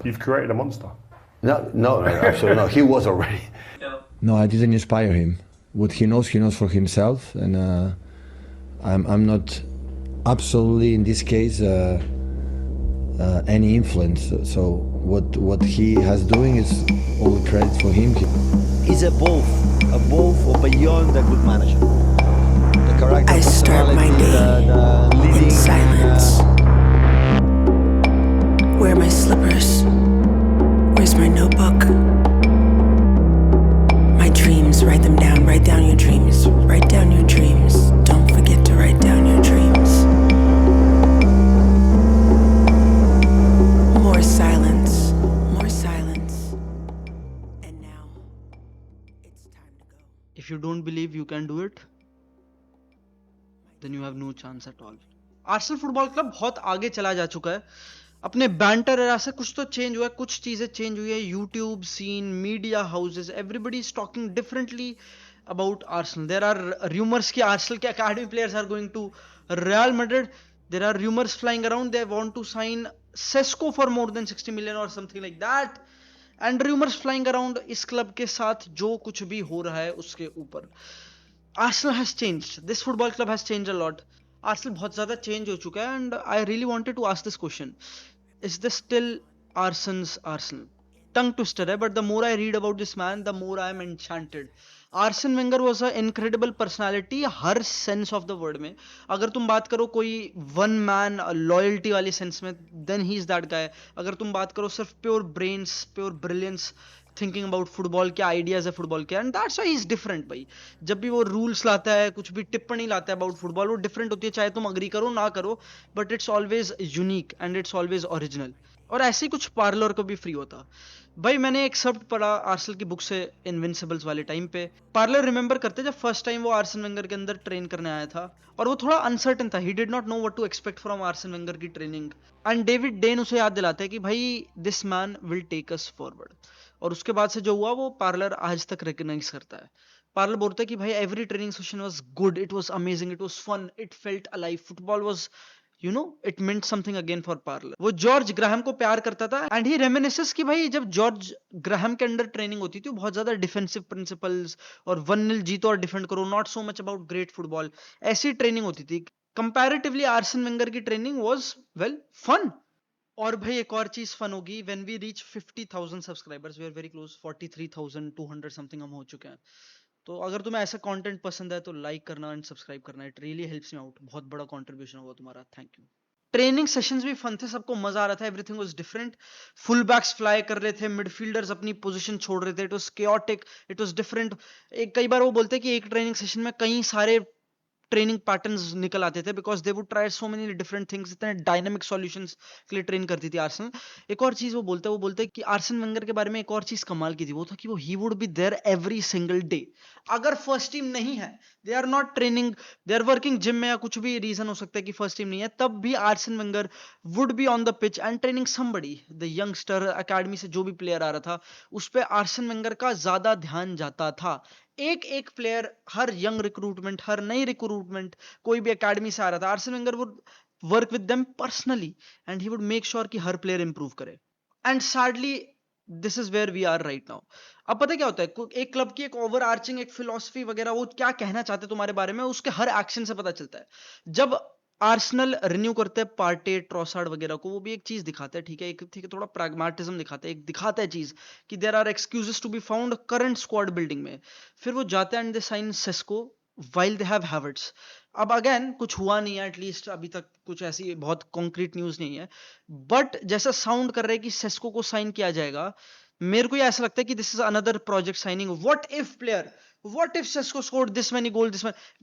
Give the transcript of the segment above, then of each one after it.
You've created a monster. No, absolutely not. He was already. No, I didn't inspire him. What he knows for himself, and I'm not absolutely in this case any influence. So what he has doing is all credit for him. He's above or beyond a good manager. The character, I start my day the leading, in silence. Where are my slippers? Where's my notebook? My dreams, write them down. Write down your dreams. Write down your dreams. Don't forget to write down your dreams. More silence. More silence. And now, it's time to go. If you don't believe you can do it, then you have no chance at all. Arsenal football club बहुत आगे चला जा चुका है अपने banter era से। कुछ तो चेंज हुआ है, कुछ चीजें चेंज हुई है। YouTube scene, media houses, everybody is talking differently about Arsenal. There are rumours कि आर्सेनल के academy players are going to Real Madrid. There are rumours flying around they want to sign Sesko for more than 60 million और something like that. And rumours flying around इस club के साथ जो कुछ भी हो रहा है उसके ऊपर। Arsenal has changed. This football club has changed a lot. Arsenal बहुत ज़्यादा change हो चुका है and I really wanted to ask this question. Is this still Arsenal's Arsenal? Tongue twister है, but the more I read about this man, the more I am enchanted. Arsene Wenger was an incredible personality her sense of the word में। अगर तुम बात करो कोई one man loyalty वाली sense में, then he is that guy. अगर तुम बात करो सिर्फ pure brains, pure brilliance, thinking about football, क्या आइडियाज है फुटबॉल के, and that's why he is different भाई। जब भी वो रूल्स लाता है, कुछ भी टिप्पणी लाता है अबाउट फुटबॉल, वो डिफरेंट होती है, चाहे तुम अग्री करो ना करो, but it's always unique and it's always original. और ऐसे ही कुछ पार्लर को भी फ्री होता भाई। मैंने एक शब्द पढ़ा आर्सेनल की बुक से इनविंसिबल्स वाले टाइम पे। पार्लर रिमेंबर करते जब फर्स्ट टाइम वो आर्सेन वेंगर के अंदर ट्रेन करने आया था और वो थोड़ा अनसर्टन था। He did not know what to expect from Arsene Wenger की ट्रेनिंग। एंड डेविड डेन उसे याद दिलाता है कि भाई this man will take us forward. और उसके बाद से जो हुआ वो पार्लर आज तक रिकॉग्नाइज करता है। पार्लर बोलता है कि भाई every training session was good, it was amazing, it was fun, it felt alive, football was it meant something again for Parlour. वो जॉर्ज ग्राहम को प्यार करता था एंड ही रेमिनिसेस कि भाई जब जॉर्ज ग्राहम के अंडर ट्रेनिंग होती थी बहुत ज्यादा डिफेंसिव प्रिंसिपल्स और 1-0 जीतो और डिफेंड करो, not so much about great football, ऐसी ट्रेनिंग होती थी। कंपैरेटिवली आर्सेन वेंगर की ट्रेनिंग वाज वेल फन। और भाई एक और चीज फन होगी, when we reach 50,000 subscribers, we are very close, 43,200 something हम हो चुके हैं। तो अगर तुम्हें ऐसा कंटेंट पसंद है तो लाइक करना एंड सब्सक्राइब करना, it really helps me out. बहुत बड़ा कंट्रीब्यूशन होगा तुम्हारा, थैंक यू। ट्रेनिंग सेशंस भी फन थे, सबको मजा आ रहा था, everything was different. Full backs fly कर रहे थे, मिडफील्डर्स अपनी पोजीशन छोड़ रहे थे, it was chaotic, it was different. एक कई बार वो बोलते हैं कि एक ट्रेनिंग सेशन में कई सारे ट्रेनिंग पैटर्न्स निकल आते थे because they would try so many different things. इतने डायनामिक सॉल्यूशंस के लिए ट्रेन करती थी आर्सेनल। एक और चीज वो बोलते हैं कि आर्सेन वेंगर के बारे में एक और चीज कमाल की थी, वो था कि वो ही would be there every single day. अगर फर्स्ट टीम नहीं है, they are not training, they are working gym में, या कुछ भी रीजन हो सकता है कि फर्स्ट टीम नहीं है, तब भी Arsen Wenger would be on the pitch and training somebody. The youngster academy से जो भी प्लेयर आ रहा था उस पर आर्सेन वेंगर का ज्यादा ध्यान जाता था। एक एक प्लेयर, हर यंग रिक्रूटमेंट, हर नई रिक्रूटमेंट, कोई भी एकेडमी से आ रहा था, Arsene Wenger would work with them personally and he would make sure कि हर प्लेयर इंप्रूव करे। And sadly this is where we are right now. अब पता क्या होता है, एक क्लब की एक ओवर आर्चिंग एक फिलॉसफी वगैरह, वो क्या कहना चाहते तुम्हारे बारे में, उसके हर एक्शन से पता चलता है। जब आर्सेनल रिन्यू करते हैं पार्टे, ट्रॉसार्ड वगैरह को, वो भी एक चीज दिखाता है, ठीक है, थोड़ा प्रैग्मेटिज्म दिखाता है, एक दिखाता है चीज कि there are excuses to be found current squad building में। फिर वो जाते हैं and they sign Sesko while they have Havertz. अब अगेन कुछ हुआ नहीं है, एटलीस्ट अभी तक कुछ ऐसी बहुत कॉन्क्रीट न्यूज नहीं है, बट जैसा साउंड कर रहे हैं कि सेस्को को साइन किया जाएगा, मेरे को ऐसा लगता है कि this is another project signing. What if Sesko scored this many goal,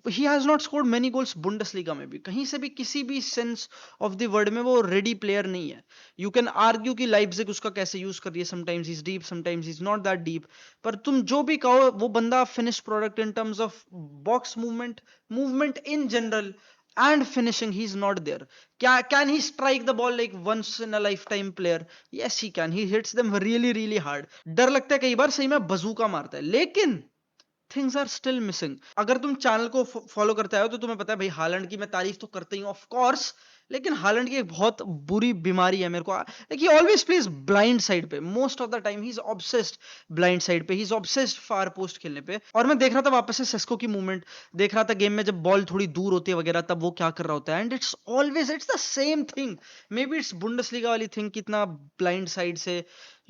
he has not scored many goals Bundesliga में भी, कहीं से भी, किसी भी सेंस ऑफ द वर्ड में वो रेडी प्लेयर नहीं है। यू कैन आर्ग्यू कि लाइप्जिग उसका कैसे यूज कर रही है, sometimes he is deep, sometimes he is not that deep, पर तुम जो भी कहो वो बंदा finish product in terms of box movement in general and finishing, he's not there. Can he strike the ball like once in a lifetime player? Yes he can, he hits them really really hard. डर लगता है कई बार सही में बजूका मारता है, लेकिन things are still missing. अगर तुम चैनल को फॉलो करते आए हो तो तुम्हें पता है भाई हालैंड की मैं तारीफ तो करता ही हूँ ऑफ कोर्स, लेकिन हालैंड की एक बहुत बुरी बीमारी है मेरे को, like he always plays blind side पे most of the time, he is obsessed blind side पे, he is obsessed far post खेलने पे। और मैं देख रहा था वापस से सेस्को की मूवमेंट, देख रहा था गेम में जब बॉल थोड़ी दूर होती है वगैरह तब वो क्या कर रहा होता है, and it's always it's the same thing. May be it's Bundesliga वाली थिंग, कितना ब्लाइंड साइड से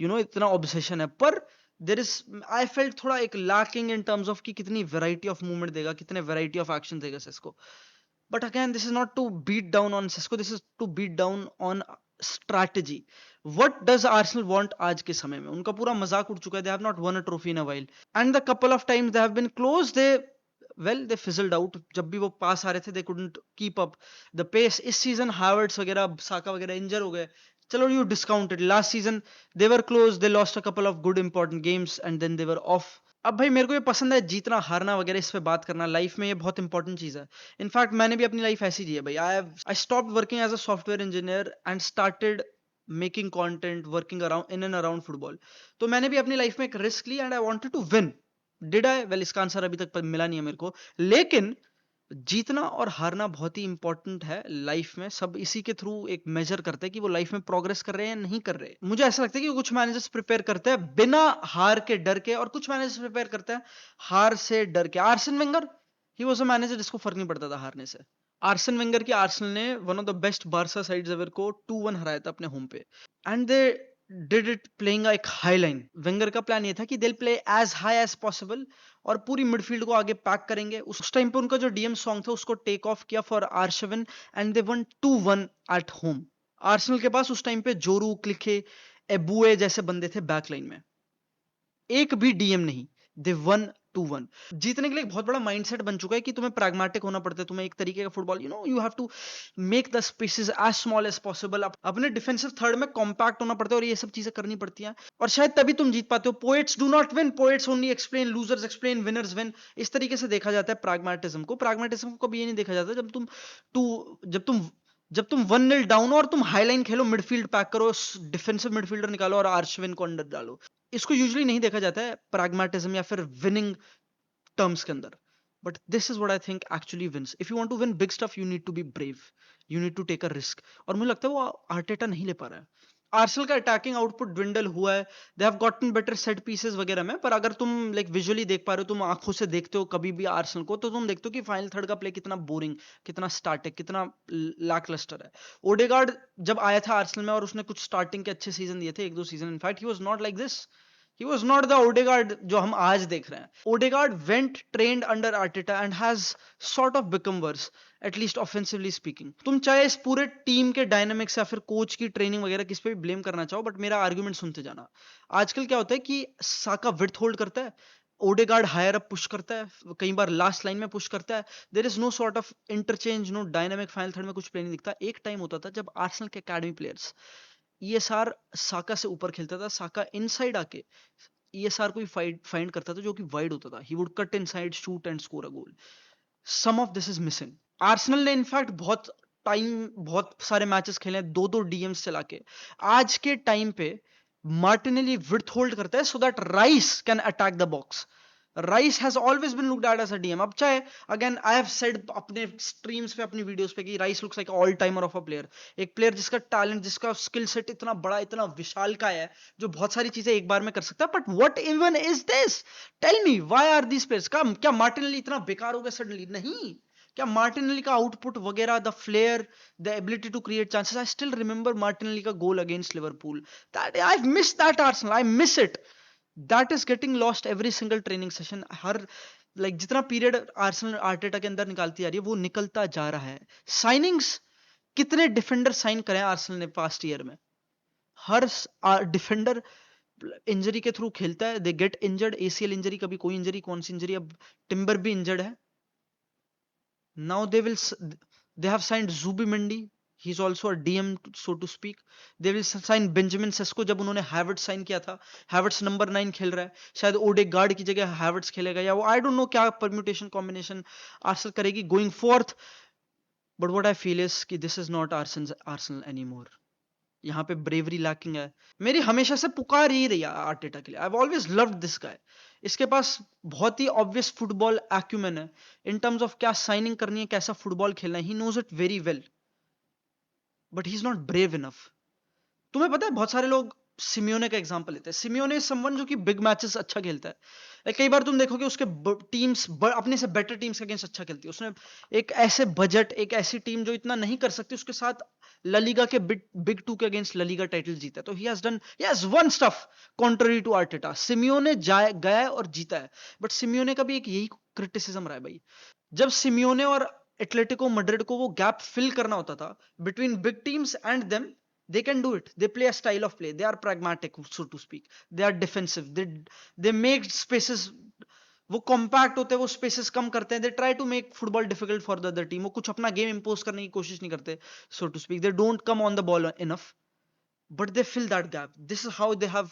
इतना ऑब्सेशन है, पर देर इज आई फेल्ट थोड़ा एक लैकिंग इन टर्म्स ऑफ कि कितनी वैरायटी ऑफ मूवमेंट देगा, कितने वैरायटी ऑफ एक्शन देगा Sesko. But again this is not to beat down on Sesko, this is to beat down on strategy. What does Arsenal want आज के समय में? उनका पूरा मजाक उड़ चुका है, they have not won a trophy in a while, and the couple of times they have been close, they fizzled out. जब भी वो पास आ रहे थे they couldn't keep up the pace. इस सीजन हावर्ड्स वगैरह, साका वगैरह इंजर हो गए, चलो you discounted. Last season they were close, they lost a couple of good important games and then they were off. अब भाई मेरे को ये पसंद है जीतना हारना वगैरह, इस पे बात करना, लाइफ में ये बहुत इंपॉर्टेंट चीज है। इनफैक्ट मैंने भी अपनी लाइफ ऐसी जी है भाई, I stopped working as a software engineer and started making content, working around in and around football. तो मैंने भी अपनी लाइफ में एक रिस्क ली and I wanted to win. Did I? Well, इसका आंसर अभी तक मिला नहीं है मेरे को, लेकिन जीतना और हारना बहुत ही इंपॉर्टेंट है लाइफ में। सब इसी के थ्रू एक मेजर करते हैं कि वो लाइफ में प्रोग्रेस कर रहे हैं या नहीं कर रहे। मुझे ऐसा लगता है कि कुछ मैनेजर्स प्रिपेयर करते हैं बिना हार के डर के, और कुछ मैनेजर्स प्रिपेयर करते हैं हार से डर के। Arsene Wenger, he was a manager जिसको फर्क नहीं पड़ता था हारने से। आर्सेन वेंगर की आर्सेनल ने one of the best Barca sides ever को 2-1 हराया था अपने होम पे, and they did it playing एक हाई लाइन। वेंगर का प्लान ये था कि they play as high as possible और पूरी मिडफील्ड को आगे पैक करेंगे। उस टाइम पे उनका जो डीएम सॉन्ग था उसको टेक ऑफ किया for Arshavin, and they won 2-1 at home. Arsenal के पास उस टाइम पे जोरू, क्लिखे, एबुए जैसे बंदे थे बैक लाइन में, एक भी डीएम नहीं। दे वन 2-1। जीतने के लिए एक बहुत बड़ा माइंडसेट बन चुका है कि तुम्हें प्रैग्मेटिक होना पड़ता है, तुम्हें एक तरीके का football, you have to make the spaces as small as possible, अपने डिफेंसिव थर्ड में कॉम्पैक्ट होना पड़ता है, और ये सब चीजें करनी पड़ती हैं, और शायद तभी तुम जीत पाते हो। Poets do not win, poets only explain, losers explain, winners win. इस तरीके से देखा जाता है प्रैग्मेटिज्म को। प्रैग्मेटिज्म को कभी ये नहीं देखा जाता जब तुम 1-0 डाउन हो और तुम हाईलाइन खेलो, मिडफील्ड पैक करो, डिफेंसिव मिडफील्डर निकालो और आर्शविन को अंडर डालो। इसको यूजुअली नहीं देखा जाता है प्रैग्मेटिज्म या फिर विनिंग टर्म्स के अंदर, but this is what I think actually wins. If you want to win big stuff you need to be brave, you need to take a risk, और मुझे लगता है वो आर्टेटा नहीं ले पा रहा है। आर्सेनल का अटैकिंग आउटपुट ड्विंडल हुआ है, they have gotten better set pieces वगैरह में, पर अगर तुम लाइक विजुअली देख पा रहे हो, तुम आंखों से देखते हो कभी भी आर्सेनल को, तो तुम देखते हो कि फाइनल थर्ड का प्ले कितना बोरिंग, कितना स्टैटिक, कितना लैकलस्टर है। ओडेगार्ड जब आया था आर्सेनल में और उसने कुछ स्टार्टिंग के अच्छे सीजन दिए थे, एक दो season, in fact he was not like this, he was not the Odegaard जो हम आज देख रहे हैं। Odegaard went trained under Arteta and has sort of become worse, at least offensively speaking। तुम चाहे इस पूरे टीम के डायनामिक्स या फिर कोच की ट्रेनिंग वगैरह किस पे भी ब्लेम करना चाहो, बट मेरा आर्गुमेंट सुनते जाना। आजकल क्या होता है कि साका विड्थ होल्ड करता है, ओडेगार्ड हायर अप पुश करता है, कई बार लास्ट लाइन में पुश करता है, there is no sort of interchange, no dynamic. Final third में कुछ प्ले नहीं दिखता। एक टाइम होता था जब आर्सेनल के एकेडमी प्लेयर्स ईएसआर साका से ऊपर खेलता था, साका इनसाइड आके ईएसआर को फाइंड करता था जो कि वाइड होता था, he would cut inside, shoot and score a goal. Some of this is missing. Arsenal ने इनफैक्ट बहुत सारे मैचेस खेले, दो दो डीएम्स चला के। आज के टाइम पे मार्टिनेली विड्थ होल्ड करता है so that Rice can attack the box. Rice has always been looked at as a DM. अब चाहे अगेन आई हैव सेड अपने स्ट्रीम्स पे, अपनी वीडियोस पे, कि Rice looks like all timer of a player, एक प्लेयर जिसका talent, जिसका स्किल सेट इतना बड़ा, इतना विशाल का है, जो बहुत सारी चीजें एक बार में कर सकता है। But what even is this? Tell me, why are these players? क्या मार्टिनेली इतना बेकार हो गया सडनली? नहीं। क्या मार्टिनेली का आउटपुट वगैरह, the flair, the ability to create chances, I still remember Martinelli का goal against Liverpool, that I miss that Arsenal, I miss it. That is getting lost every single training session. हर जितना period Arsenal Arteta के अंदर निकालती आ रही है वो निकलता जा रहा है। साइनिंग्स, कितने डिफेंडर साइन करें आर्सेनल ने पास्ट ईयर में? हर डिफेंडर इंजरी के थ्रू खेलता है, they get injured, ACL injury, कभी कोई इंजरी, कौन सी इंजरी, अब टिम्बर भी इंजर्ड है। Now they have signed Zubimendi, he's also a DM so to speak। they will sign Benjamin Sesko, जब उन्होंने हैवर्ट्स साइन किया था, हैवर्ट्स नंबर 9 खेल रहा है, शायद ओडेगार्ड की जगह हैवर्ट्स खेलेगा, या वो आई डोंट नो क्या परम्यूटेशन कॉम्बिनेशन आर्सेनल करेगी going forth. But what I feel is कि this is not Arsenal anymore. यहाँ पे ब्रेवरी लैकिंग है। मेरी हमेशा से पुकार यही रही आर्टेटा के लिए, I have always loved this guy. इसके पास बहुत ही ऑब्वियस फुटबॉल एक्यूमेन है इन टर्म्स ऑफ क्या साइनिंग करनी है, कैसा फुटबॉल खेलना है, he knows it very well, but he is not brave enough. तुम्हें पता है बहुत सारे लोग सिमियोने का एग्जांपल लेते हैं। सिमियोने समवन जो कि बिग मैचेस अच्छा खेलता है। कई बार तुम देखोगे उसके टीम्स अपने से बेटर टीम्स के अगेंस्ट अच्छा खेलती है। उसने एक ऐसे बजट, एक ऐसी टीम जो इतना नहीं कर सकती, उसके साथ ललीगा के बिग टू के अगेंस्ट ललीगा टाइटल जीता है। तो he has won stuff contrary to Arteta. Simeone गया है और जीता है, बट सिमियोने का भी एक यही क्रिटिसिज्म रहा है भाई। जब सिमियोने और एटलेटिको मैड्रिड को वो गैप फिल करना होता था between big teams and them, they can do it. They play a style of play. They are pragmatic, so to speak. They are defensive. They make spaces, वो compact होते हैं, वो spaces कम करते हैं। They try to make football difficult for the other team. वो कुछ अपना गेम इंपोज करने की कोशिश नहीं करते, so to speak. They don't come on the ball enough, but they fill that gap. This is how they have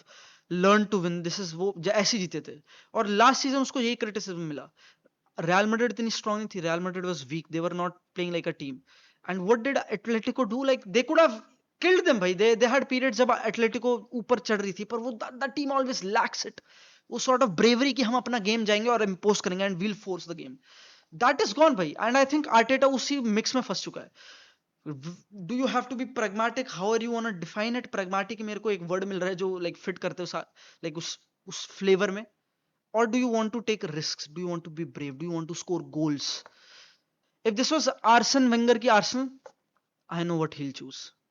learn to win. This is वो ऐसे जीते थे। और लास्ट सीजन उसको यही क्रिटिसिज्म मिला। Real Madrid इतनी strong नहीं थी। Real Madrid was weak. They were not playing like a team. And what did Atletico do? Like they could have killed them भाई। They had periods जब Atletico ऊपर चढ़ रही थी, पर वो the team always lacks it. वो sort of bravery कि हम अपना गेम जाएंगे और impose करेंगे and we'll force the game. That is gone भाई। And I think Arteta उसी mix में फंस चुका है। Do you have to be pragmatic? How are you wanna define it? Pragmatic मेरे को एक word मिल रहा है जो like fit करते हो like उस flavor में। Or do you want to take risks? Do you want to be brave? Do you want to score goals? If this was Arsene Wenger ki Arsenal, I know what he'll choose.